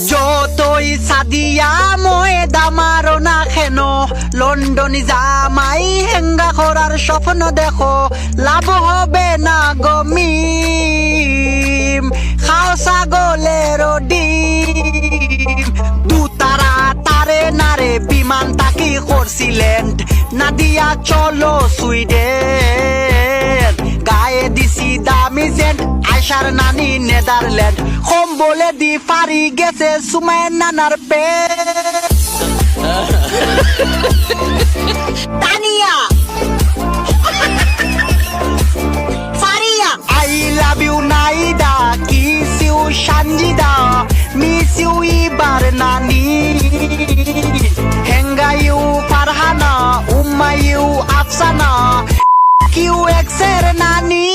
যতই সাদিয়া ময়দা মারো না কেন, লন্ডনে জামাই হেঙ্গা করার স্বপ্ন দেখো, লাভ হবে না গমিম, খাও ছাগলের ডিম। দু তারা তারে নারে বিমান তাকি করছিলেন, না দিয়া চলো সুইডেন, গায়ে দিছি দামি সেন্ট আয়সার নানি নেদারল্যান্ড, কম বলে দি পারি গেছে সুমায় নানার পেট। Tania Faria I love you Naida, kiss you Sanjida, miss you ইবার নানি, হেঙ্গা you Farhana, Umma you Afsana, Q এক্সের নানি।